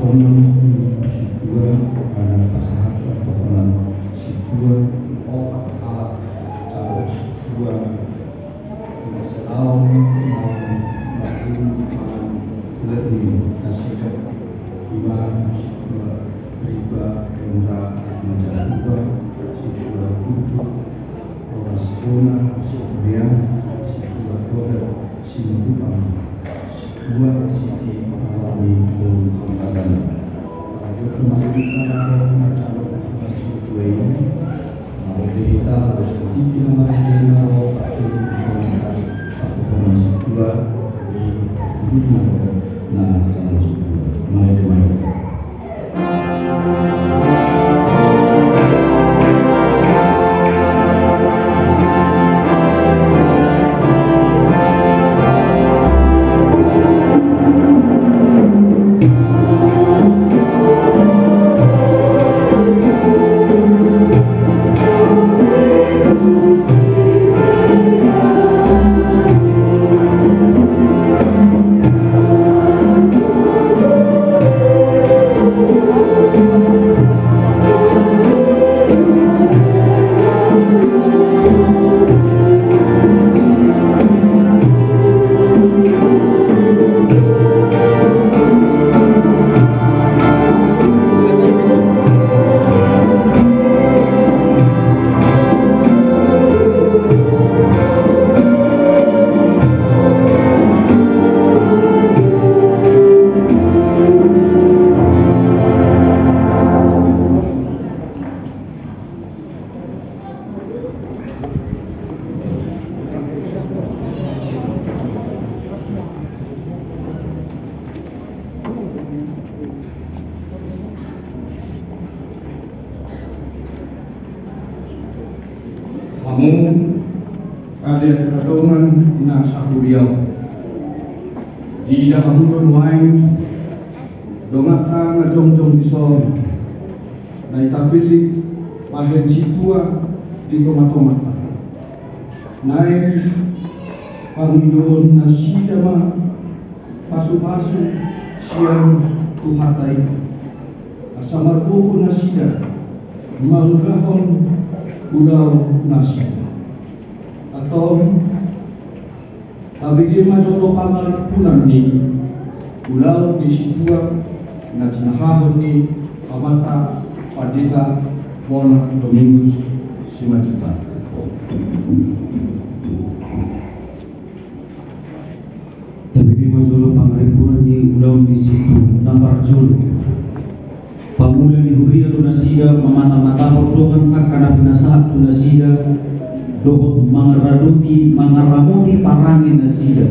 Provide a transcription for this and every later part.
Sono situa pada pasahat atau situa opak alat cara situa selau maupun lebih nasihat iman situa riba rendra menjaga situa untuk orasona situa situa roda simpuan situa siti alami pembangunan ada kemajuan macam situa ini kita harus berpikir mengenai roh atau situa di hidup nah jalan situa mulai kamu ada kadongan na sakuriau di dalam bermain dongata na jong dison na itabilik pahen situa di tomat-tomata naik pangidon na sidama pasu-pasu siang tuhatai asamarbuku na sida manggahon ulau nasi atau tabigi majolo pamal punan ni ulau di situa na tinahahon ni amata padita bona Domingus Simajuta tabigi majolo pangaripunan ni ulau di situ Nambarjul pamula ni huria lunasida mamata-mata hordongan akan binasahat lunasida dohot mangaraduti mangaramuti parangi nasida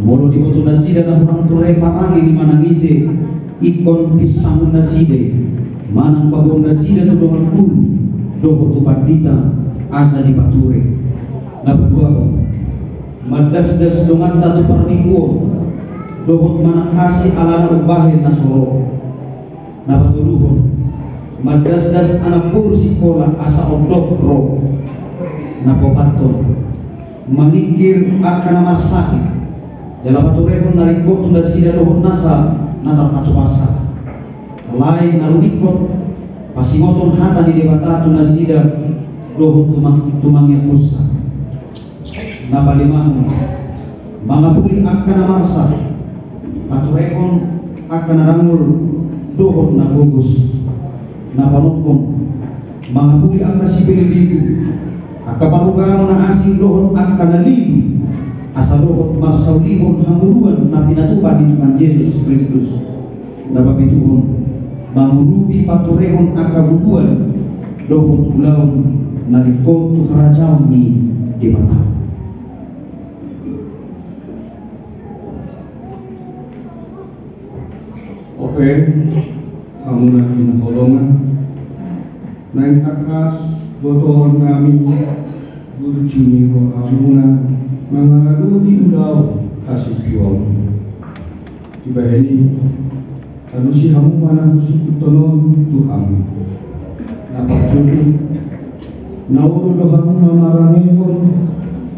molo di boto nasida na hurang turai parangi ni manangise ikon pisang naside manang pagong nasida tu dohot kun dohot tu pandita asa di pature na berdua madas-das donganta tu parmikuo dohot manakasi alana ubahin nasoro na patuluhon madas-das anak puro sekolah asa ondok ro na popaton mangikir akan masakit jala paturehon narikot tunda sida dohon nasa na tatapasa lain narumikot pasimoton hata di debata tunda sida dohon tumangnya pusa na palimahon mangapuli akan marsa paturehon akan narangul dohon na gugus na panupon mga puli ang kasipilibigo akabalugan na asing dohon at kanaligo asa dohon marsawlihon hanguluan na pinatupan ni Tuhan Yesus Kristus na babituhon mangurubi paturehon akabubuan dohon ulaw na likod tu kerajaan ni dibata open kamu na hinaholongan naik takas botohon namin guru juni ho amunan mangalalu di udaw kasih kiwang tiba ini kalau si hamu mana suku tonon Tuhan napak cukup naulo do hamu mamarangi kon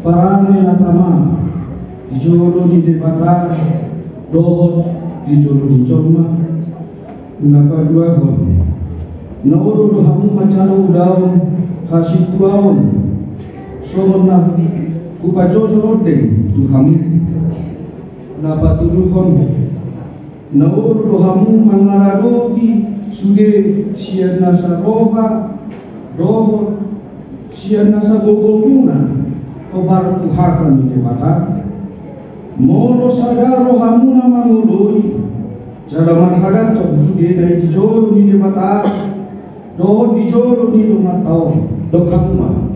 parane natama dijolo di debata dohot dijolo di corma napaduahon nauro dohamu macalo udaon kasih tuaon somona kupacoso rodeng tuhamu napatuduhon nauro dohamu mangaradoti sude sian nasa roha roho sian nasa gogomuna kobar tuhakan di mata moro sadaro hamuna mangoloi jalaman hadanto sude dai dijoro ni de mata do dijoro ni do matao do kamuma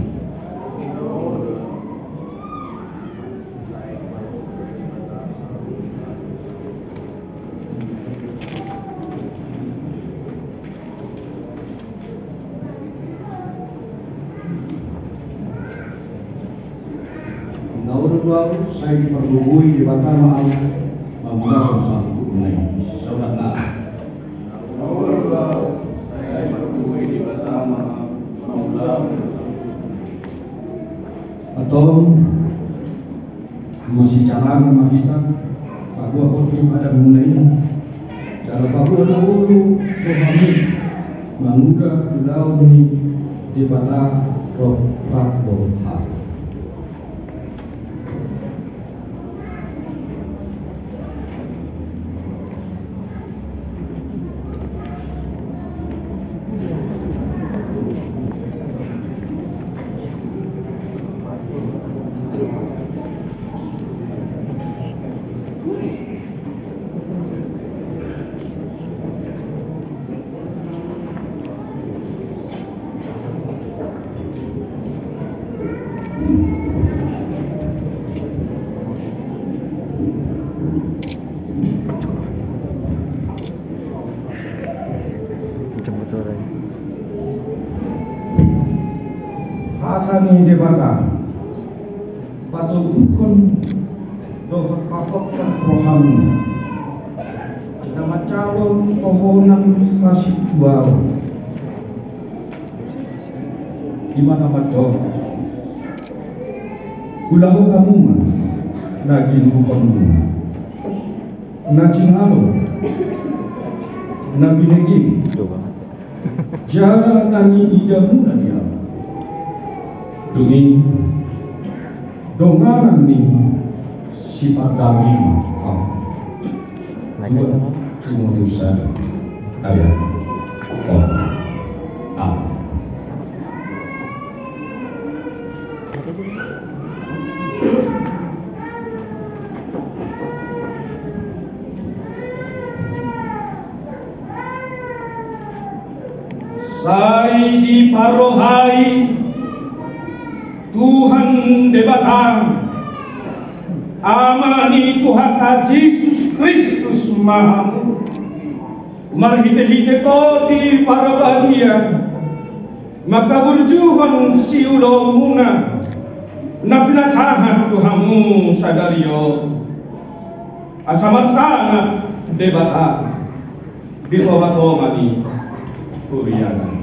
Nauru saya diperlubui di Batama membangun satu menai saudara. Nauru saya diperlubui di Batama membangun atau masih calangan mahita aku pada menai dalam aku nauru kami menunda pulau ini di Batama roh Praboha. Hatani debata patugukon dohot pakokkan rohamu nama calon tohonan kasih tuau di mana macam ulahu kamu lagi dukon na cingalo na binegi jalan nani idamu na dia dungi dongaran ni sifat dami Timotius ayat Sai di parohai Tuhan debatang amani Tuhan Yesus Kristus mahamu marhite-hite todi para bahagia maka burjuhan si ulomuna na pinasahan Tuhanmu sadario asamat sangat debatang di bawah mani kuriana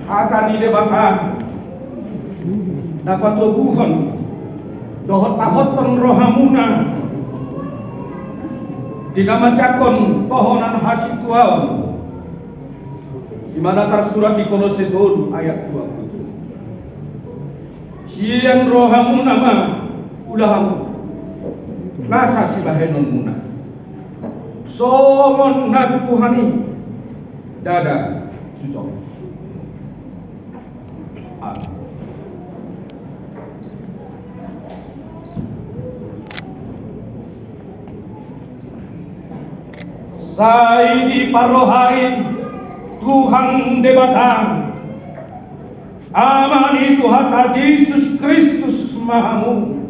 akan didebatan dapat tubuhan dohot tahoton rohamuna jika mencakon tohonan hasil tuau di mana tersurat di Kolose ayat 20 sian rohamuna ma ulahamu nasa sibahenon muna somon nabi Tuhani dada tucok Sai di parohai Tuhan debatang amani Tuhan Yesus Kristus mahamu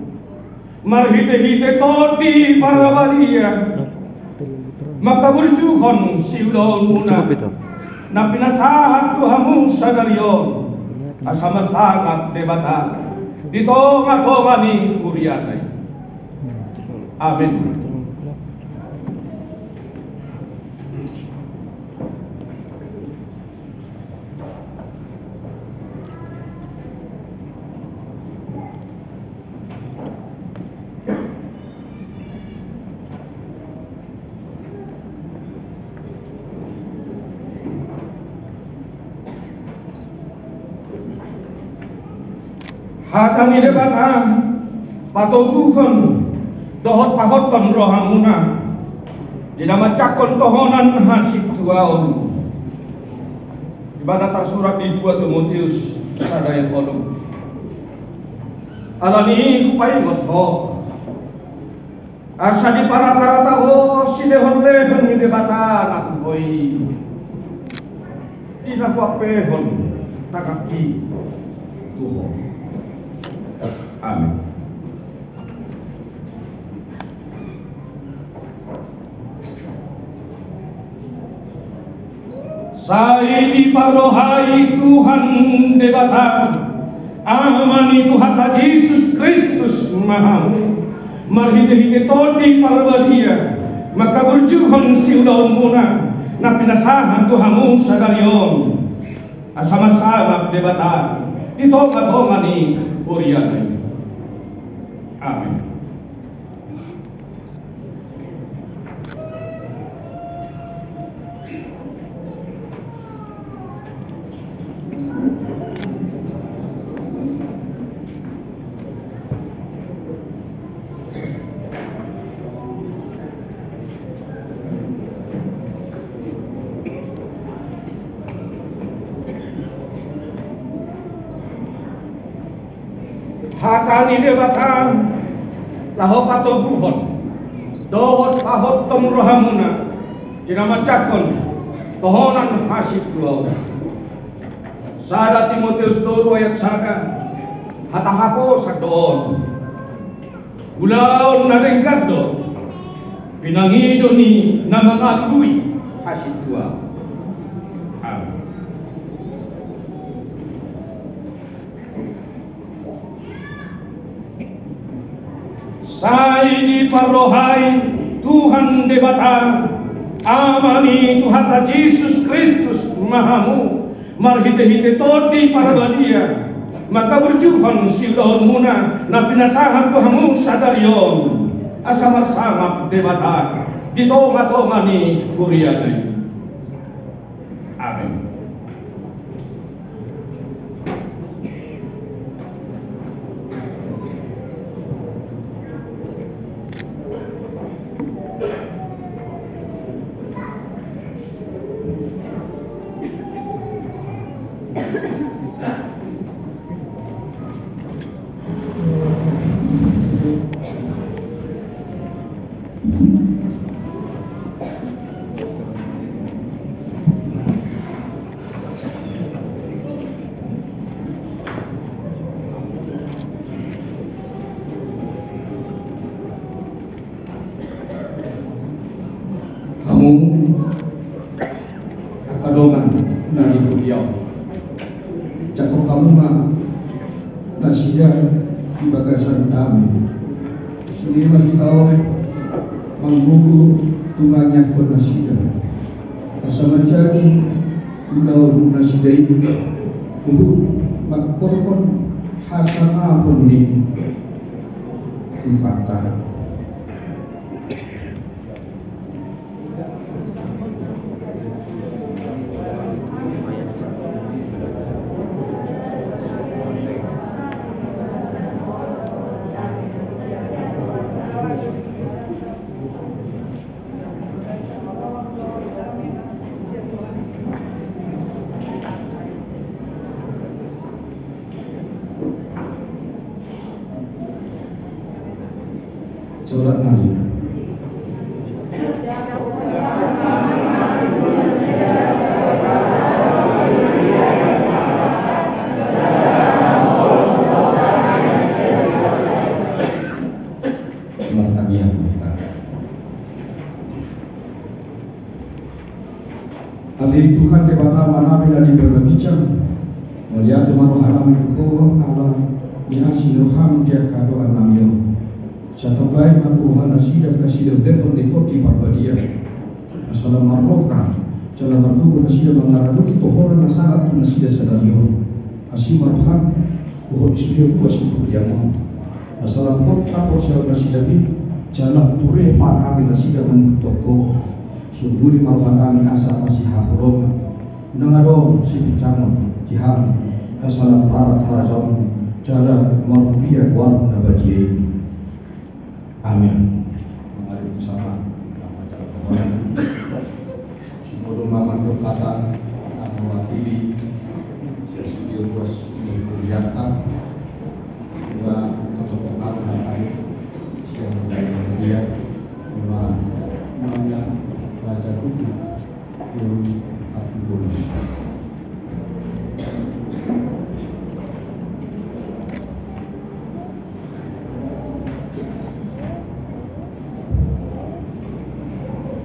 marhite-hite todi parabadia maka berjuhon siulon muna na pinasahat Tuhamu sadariyon asama sangat debata dito nga tomani urianay. Amen. Hatang ide batang patutuhon dohot pahot ton rohamuna jina macakon tohonan hasik tuaon ibana tersurat di 2 Timotius sadaya 8 alani kupai ngotho asa di para-para taho sidehon lehon ide batang aku boy isa kuapehon takaki tuho. Amin. Saidi parohai Tuhan debata amani Tuhan Yesus Kristus mahamu marhite-hite todi parbadia maka berjuhon siulon muna na pinasahan Tuhamu sadariyon asama-sama debata ito-ito urianay. Amin. Hatani debatan laho patoguhon dohot pahot tom rohamuna jina macakon tohonan hasib duau sada Timotius 2 ayat 1 hatahako sadoon ulaon nadengkado pinangido ni namangalui hasib duau. Amin. Saidi parohai Tuhan debata amani Tuhan Yesus Kristus mahamu marhite-hite todi parabadia maka berjuhon siulon muna na pinasahan Tuhamu sadariyon asama-sama debata ditoma-tomani kurianay. Amin. Kakadongan dari beliau cakap kamu mah nasida di bagasan kami suliman kau manggugu tunganya pun nasida asal jadi ulau nasida itu makkorpon hasana pun ni fakta. Surat Nabi. yang berlebihkan melihat maruhalam ko ala minasi roham dia kado anamyo satu baik maruhan nasida kasih depan di koti parbadia masalah maroka jalan margo nasida mengaradu kita orang nasahat nasida sadario asim maruhan buat istilah kuasa berdiam masalah kota posel nasida bi jalan ture pak kami nasida mentoko sungguh maruhan kami asal masih hakurom nangado si bicangon jihad masalah para harajon jalan marufia warung nabajie amin mari bersama nama cara pembayaran sebelum maman berkata mewakili sesuatu kuas ini kuliahkan juga untuk pengaruh lain yang menjadi dia namanya Raja Kudu Guru Abdul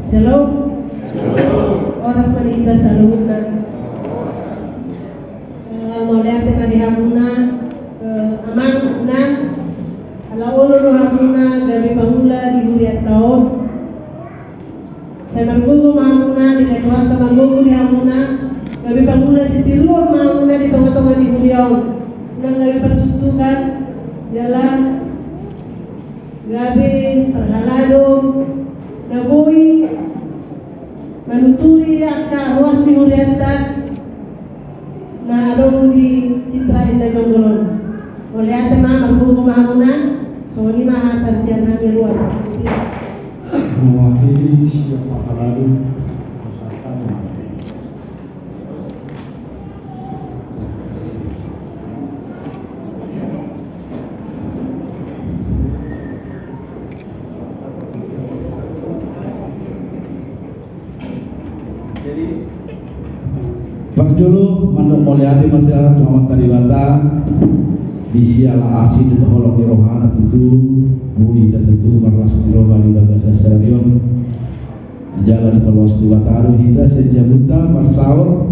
Shalom. Oras manita salud na mauliate ka ni hamuna amang una alaulo no hamuna gabi pangula di huriat taon saya manggugo hamuna di ketuan manggugo di hamuna gabi pangula si tiruan hamuna di tengah-tengah di huriaw nang gabi pertuntukan jalan gabi perhalado nabui manuturi akka ruas di Urianta na adong di Citra Indah Jonggolon oleh ate ma marbuko mahamuna so ni ma atas yan kami ruas mewakili siapa lalu usahakan Pagdulu mandok moliati matera Muhammad Tariwata di siala asin di holong di rohana tutu bui dan tutu marlas di rohana di bagasa serion jalan di peluas di wataru hita sejabuta marsaur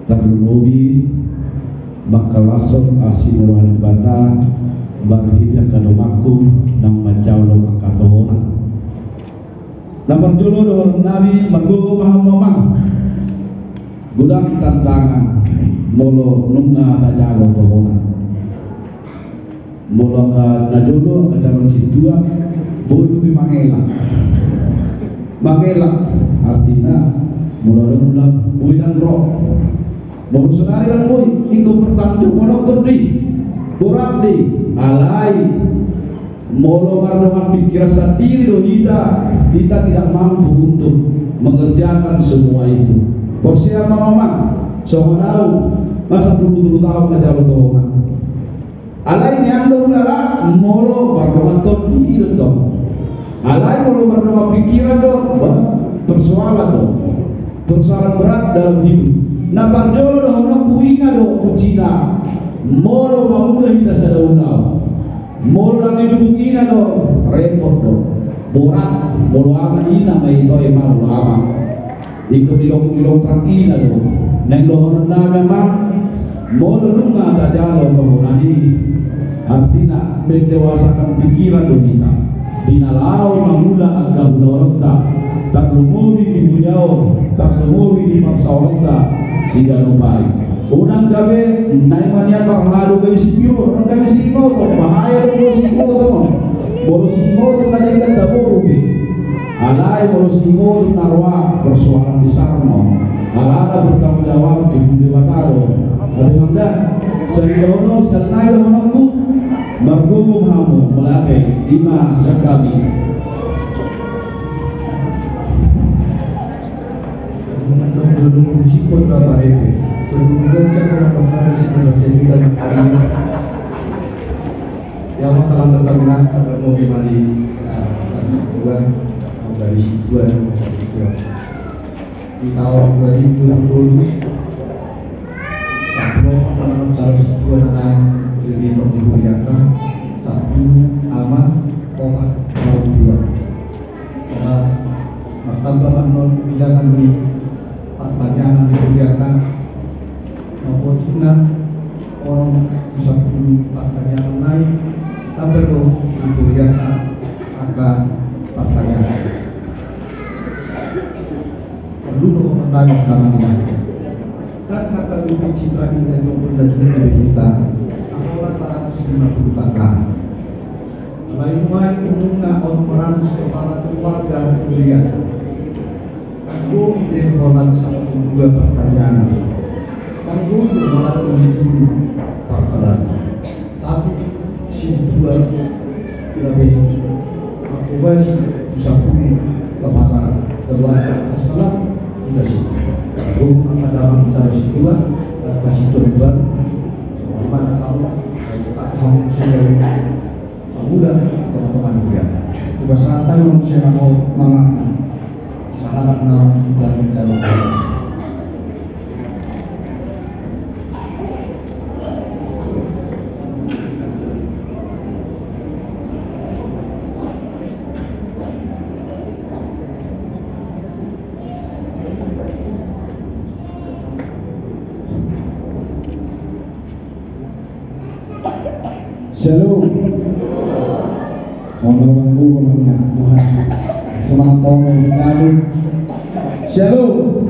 terlumobi bakal langsung asin rohana di bata barhita kadomaku nang macau lo akatohona nomor dulu doang nabi magugo mahamamang gudang tantangan molo nunga tajalo tohona molo ka najodo ka calon situa bodo bi mangela artinya molo nulang buidan ro molo senari lang boy iko pertanjo molo kurdi kurabdi alai molo mardoman pikiran sendiri do kita tidak mampu untuk mengerjakan semua itu. Porsia mama so tahu masa 20 tahun kerja betul. Alai yang dorula molo berdoa tot itu dong. Alai molo berdoa pikiran dong, persoalan berat dalam hidup. Nah parjolo dong kuina dong kucina. Molo mamula kita sadaunau. Molo dan hidupina dong repot dong. Borat molo ama ina mai toy mau ama. Ikut dilong kaki lalu, neng lohor na memang molo nunga tajalo kohonani, artinya mendewasakan pikiran kita. Binalau mamula agak ulorota, tak lumuri di bujau, tak lumuri di marsawata, sehingga lupai. Unang gabe naik mania parhadu gabe sipiro, unang gabe simoto, bahaya dulu simoto, bolo simoto kadang kata borubi. Alai bolos imo narwa persoalan besar no. Alada bertanggung jawab di Dewataro. Ada nanda seridono senai lonoku margumum hamu melate lima sekali. Menandang belum siput bapak itu. Kemudian cara perkara sebenarnya cerita hari yang telah terkenal adalah mobil mali dari situan masa itu di tahun 2020 Sabtu dalam cara situan anak lebih terlihat Sabtu aman obat tahun 2 karena martabat non bilangan ini pertanyaan dilihatkan na orang bisa pun pertanyaan naik tapi lo diberikan agak pertanyaan perlu lo menaik namanya dan kata lebih citra kita jomblo dan juga kita apabila 150 kakak lain main umumnya orang 100 kepala keluarga kuliah kanggo ide rolan 1-2 pertanyaan kanggo rolan 7 pertanyaan satu si 2 lebih apabila si 10 kepala keluarga asal kita sih kanggo apa dalam cara si 2 dan kasih 2 dimana kamu tak kamu sendiri mudah teman-teman juga. Kebiasaan manusia mau mengapa sahabat dan mencari. Shalom. Orang-orang Tuhan semangat tahun kami. Shalom.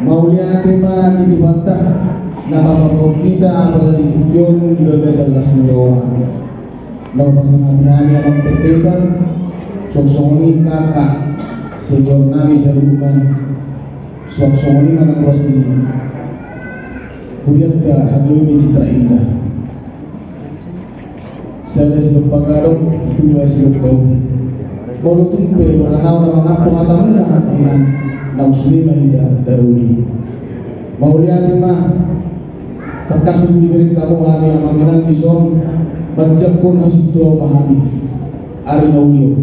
Mau lihat tema di bantah nama pokok kita adalah di Tujuan juga 11 orang. Nama pasangan kami yang tertekan soksoni kakak sejauh nami serukan soksoni mana kelas ini. Kuliah dah hadiah citra indah. Saya sudah pengaruh dua sebab kalau tumpe orang orang apa muna na muslim ida daruni mau lihat mah terkas diberi kamu hari amangan bison baca pun harus doa pahami ari naulio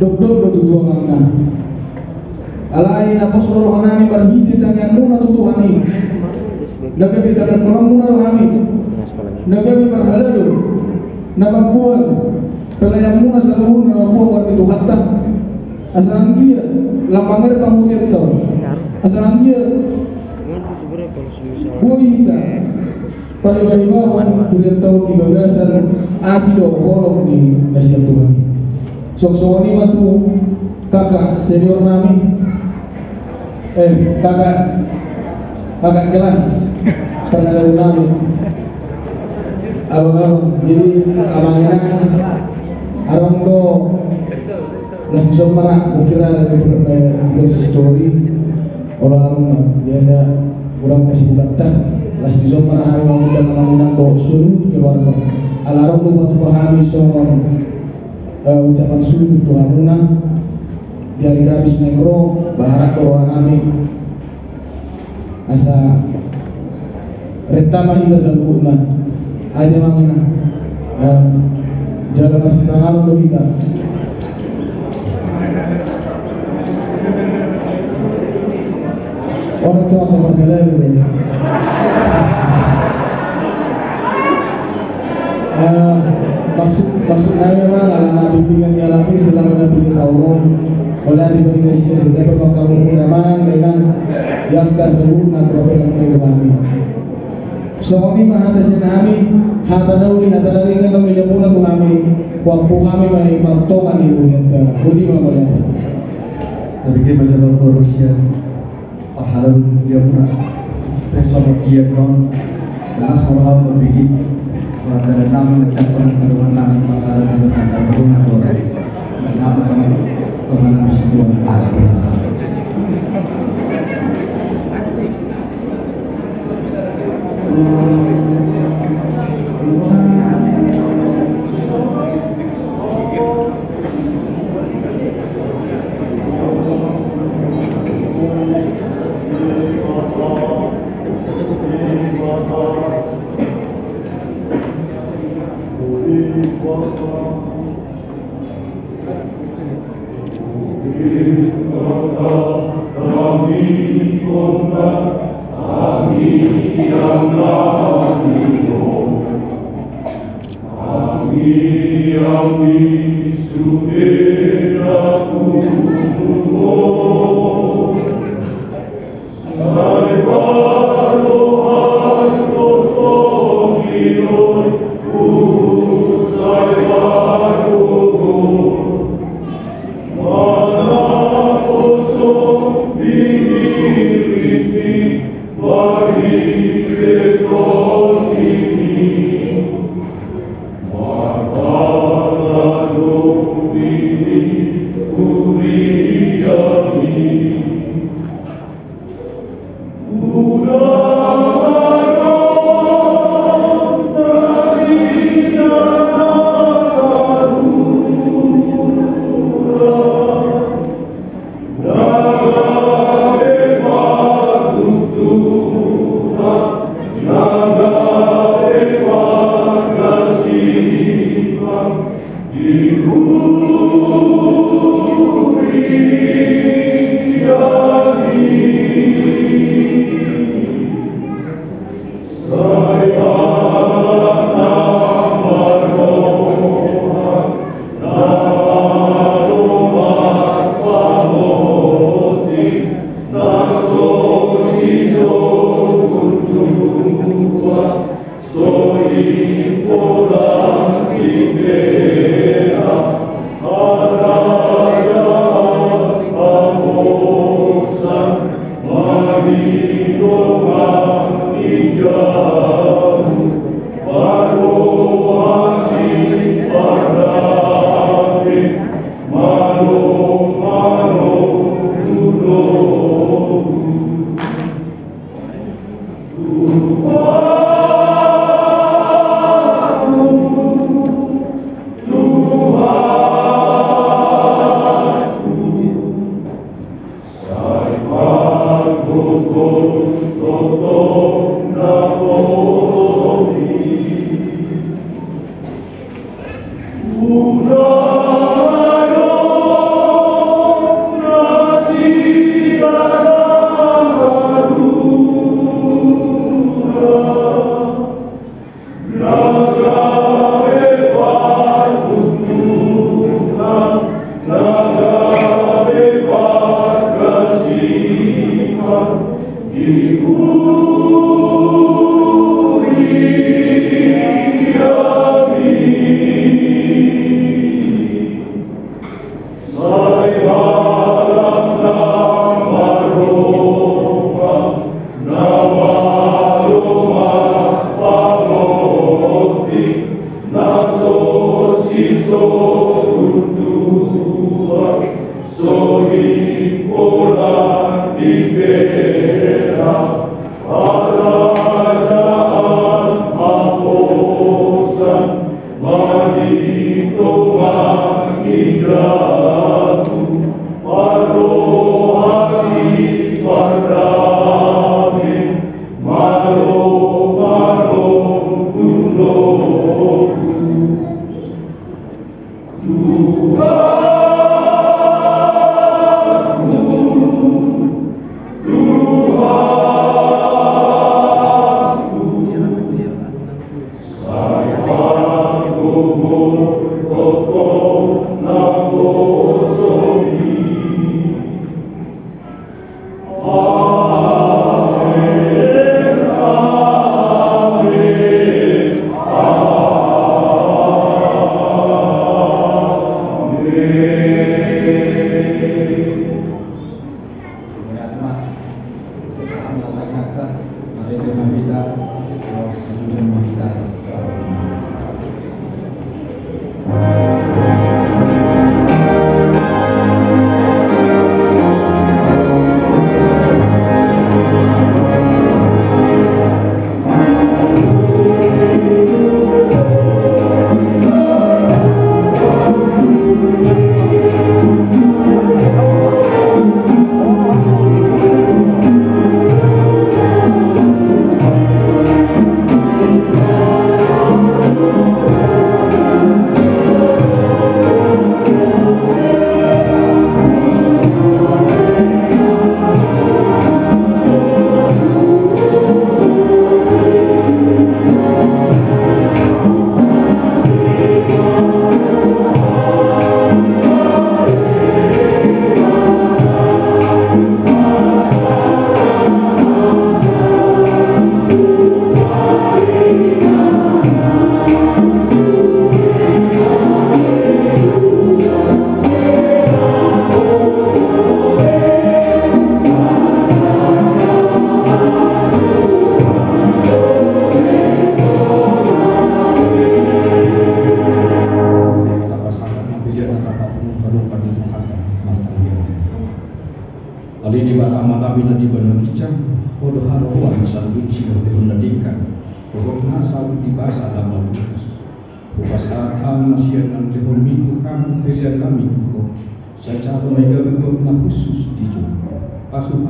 doktor tujuan mana alai na posoro hanami berhiti tangan muna tutuhani daga beda dan orang muna rohani nagabi berhalal nama buan pelayang muna sa luhur nama buan warga itu hatta asal dia lamangar pangulian tau asal dia buita pada bawah kuliah tahun di bagasan asido kolom di nasihat Tuhan sok-sok ini waktu kakak senior nami kakak kelas pada nami abang jadi abangnya arong do nasi somara kira dari story orang biasa kurang kasih data nasi somara hari mau kita ngomongin do suruh keluarga alarong do waktu pahami somon ucapan suruh Tuhanuna dari habis negro baharat doa kami asa retama kita sempurna aja mangina jalan pasti tangan lo kita orang tua apa pergelaran ini maksudnya memang anak bimbingan yang lagi selama nabi tahun oleh diberi kasih setiap kamu memang dengan yang kasih nak berapa itu kami Sokomi mahadasin kami hata dauli hata dalingan ng milapuna to kami waktu kami may pagtokan ni ulit hindi mamaliat tapi kayak macam Rusia pahala dia pun besok dia kan das orang lebih orang dari nama mencapai kedua nama pahala dengan macam rumah orang sama kami teman sebuah asal Salve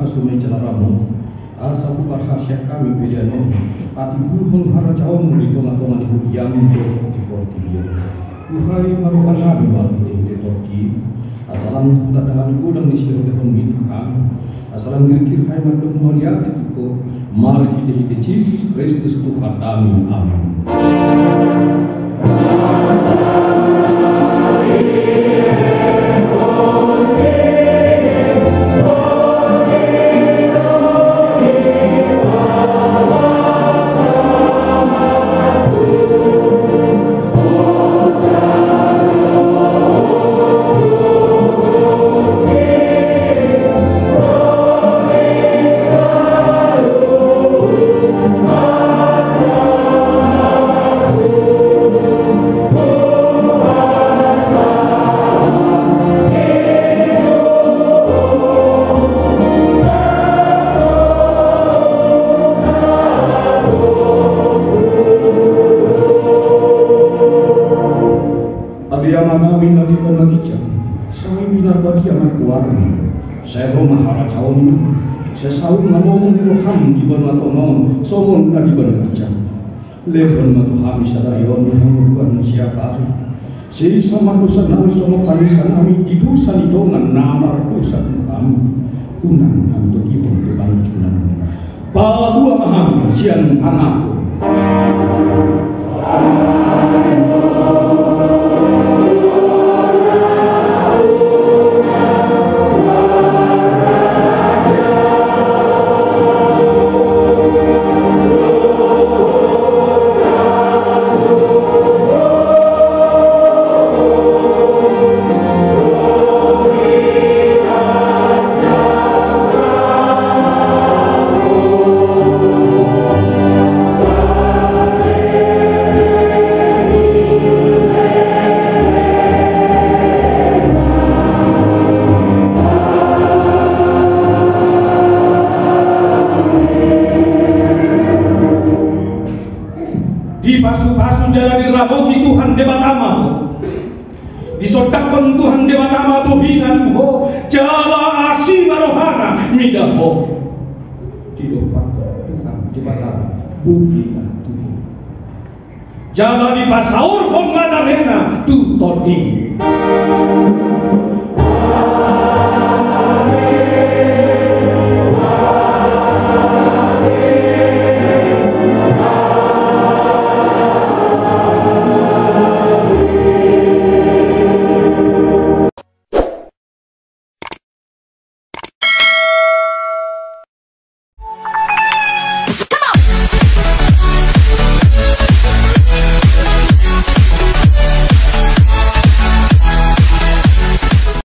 Asu may calaramo, asa ko parhasya kami pilihan mo, at ibuhong harajaon mo dito nga itong anihuyang do, di portilyo. Tuhai marohana bagi tetoki asalam tadahan gudang nisir tehon mitukan asalam ngirkir hai madok maliat itu mari kita Jesus Kristus Tuhan kami amin. Sesaung ngomong di roham di bawah tomon, somon di bawah kijang. Lehon matuhami sadayon bukan siapa. Si sama dosa nami somo kanisan nami didosa ditongan namar dosa kami. Unang untuk ibu untuk bancunan. Padua maham siang anakku. Pasu-pasu jalan diraboki Tuhan debatama disodakkan Tuhan debatama buhina tuho jala asi marohana midaho didopakkan Tuhan debatama buhina tuho jala di pasaur hongadamena tutodi